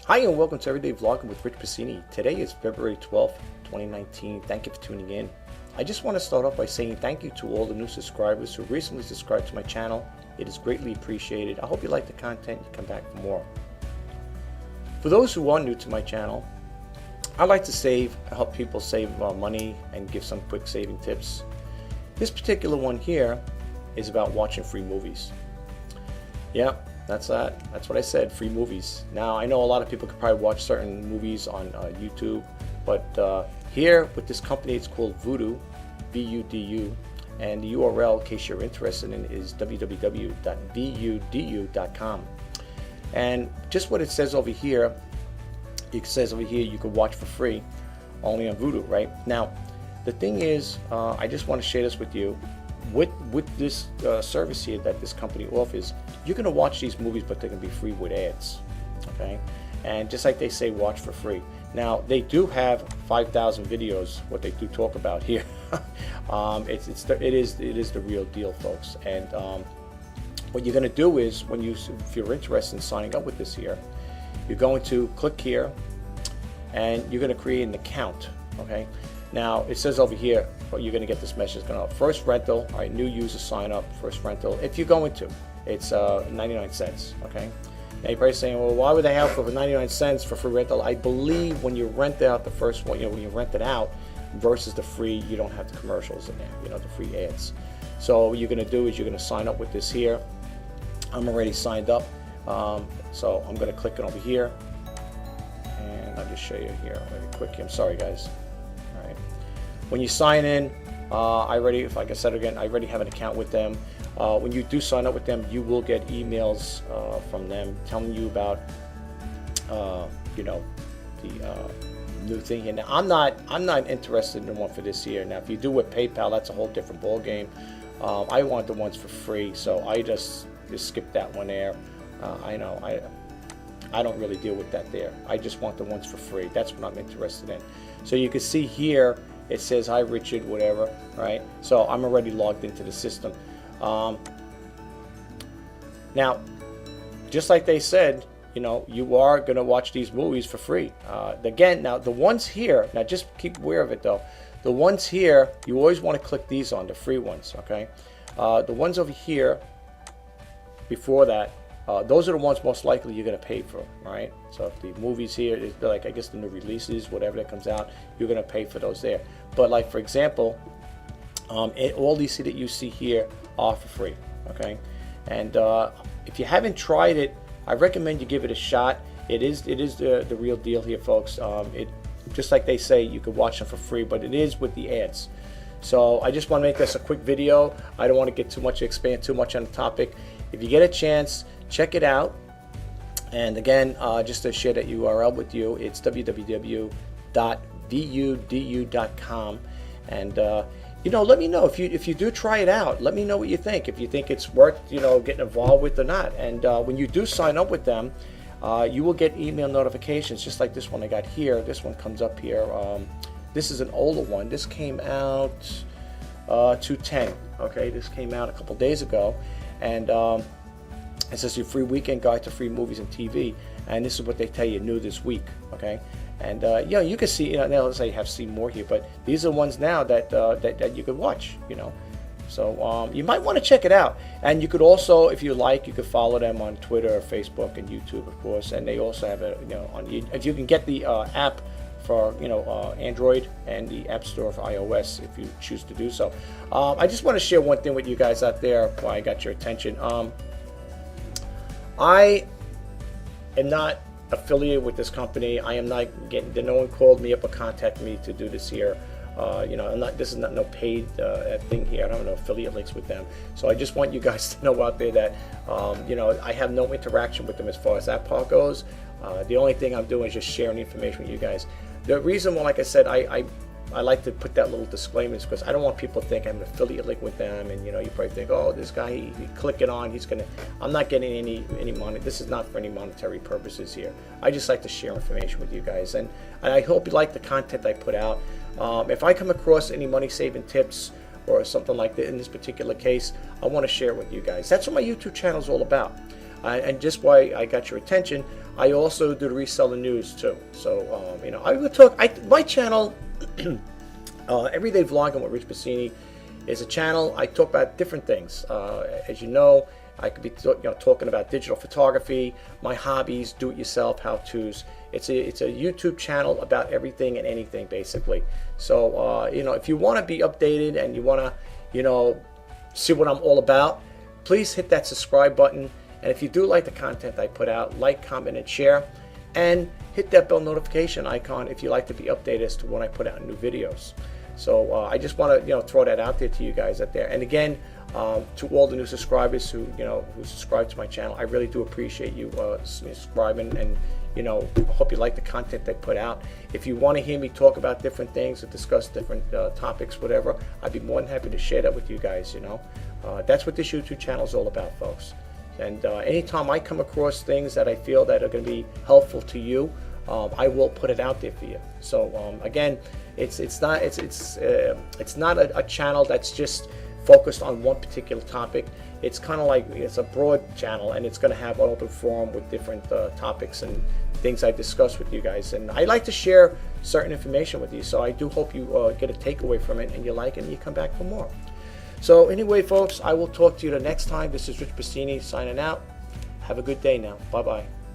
Hi and welcome to Everyday Vlogging with Rich Pasini. Today is February 12th, 2019. Thank you for tuning in. I just want to start off by saying thank you to all the new subscribers who recently subscribed to my channel. It is greatly appreciated. I hope you like the content and come back for more. For those who are new to my channel, I like to help people save money and give some quick saving tips. This particular one here is about watching free movies. Yeah. That's what I said, free movies. Now, I know a lot of people could probably watch certain movies on YouTube, but here with this company, it's called Vudu, V-U-D-U, and the URL, in case you're interested in, is www.vudu.com. And just what it says over here, you can watch for free, only on Vudu, right? Now, the thing is, I just want to share this with you. With this service here that this company offers, you're going to watch these movies, but they're going to be free with ads, okay? And just like they say, watch for free. Now, they do have 5,000 videos, what they do talk about here. It is the real deal, folks. And what you're going to do is, if you're interested in signing up with this here, you're going to click here, and you're going to create an account, okay? Now, it says over here, you're going to get this message going out. First rental, all right, new user sign up, first rental. If you're going to, it's 99 cents, okay? Now, you're probably saying, well, why would they have for 99 cents for free rental? I believe when you rent out the first one, when you rent it out versus the free, you don't have the commercials in there, the free ads. So what you're going to do is you're going to sign up with this here. I'm already signed up, so I'm going to click it over here, and I'll just show you here really quick. I'm sorry, guys. When you sign in, like I said again, I already have an account with them. When you do sign up with them, you will get emails from them telling you about, the new thing here. Now, I'm not interested in the one for this year. Now, if you do with PayPal, that's a whole different ball game. I want the ones for free, so I just skip that one there. I don't really deal with that there. I just want the ones for free. That's what I'm interested in. So you can see here, it says, hi Richard, whatever, right? So I'm already logged into the system. Now, just like they said, you are going to watch these movies for free. Again, now the ones here, now just keep aware of it though. The ones here, you always want to click these on, the free ones, okay? The ones over here, before that, those are the ones most likely you're going to pay for, right? So if the movies here, like I guess the new releases, whatever that comes out, you're going to pay for those there. But like for example, all these that you see here are for free, okay? And if you haven't tried it, I recommend you give it a shot. It is the real deal here, folks. Just like they say, you can watch them for free, but it is with the ads. So I just want to make this a quick video. I don't want to expand too much on the topic. If you get a chance, check it out. And again, just to share that URL with you, it's www.vudu.com. And let me know if you do try it out. Let me know what you think. If you think it's worth getting involved with or not. And when you do sign up with them, you will get email notifications, just like this one I got here. This one comes up here. This is an older one. This came out 2/10. Okay, this came out a couple days ago, and it says your free weekend guide to free movies and TV, and this is what they tell you new this week. Okay, and you can see, now let's say you have seen more here, but these are ones now that you could watch. So you might want to check it out, and you could also, if you like, you could follow them on Twitter, or Facebook, and YouTube, of course. And they also have if you can get the app for Android and the App Store for iOS if you choose to do so. I just want to share one thing with you guys out there while I got your attention. I am not affiliated with this company. I am not no one called me up or contacted me to do this here. This is not no paid thing here. I don't have no affiliate links with them. So I just want you guys to know out there that I have no interaction with them as far as that part goes. The only thing I'm doing is just sharing information with you guys. The reason why, like I said, I like to put that little disclaimer is because I don't want people to think I'm an affiliate link with them, and you probably think, oh, this guy, he click it on, I'm not getting any money. This is not for any monetary purposes here. I just like to share information with you guys, and I hope you like the content I put out. If I come across any money saving tips or something like that in this particular case, I want to share it with you guys. That's what my YouTube channel is all about. And just why I got your attention, I also do the reseller news too. So I would talk. My channel, Everyday Vlogging with Rich Pasini, is a channel I talk about different things. As you know, I could be talking about digital photography, my hobbies, do-it-yourself how-tos. It's a YouTube channel about everything and anything basically. So if you want to be updated and you want to see what I'm all about, please hit that subscribe button. And if you do like the content I put out, like, comment, and share, and hit that bell notification icon if you like to be updated as to when I put out new videos. So I just want to throw that out there to you guys out there. And again, to all the new subscribers who subscribe to my channel, I really do appreciate you subscribing, and hope you like the content I put out. If you want to hear me talk about different things or discuss different topics, whatever, I'd be more than happy to share that with you guys. That's what this YouTube channel is all about, folks. And anytime I come across things that I feel that are going to be helpful to you, I will put it out there for you. So again, it's not a channel that's just focused on one particular topic. It's kind of like it's a broad channel, and it's going to have an open forum with different topics and things I discuss with you guys. And I like to share certain information with you, so I do hope you get a takeaway from it and you like it and you come back for more. So anyway, folks, I will talk to you the next time. This is Rich Pasini signing out. Have a good day now. Bye-bye.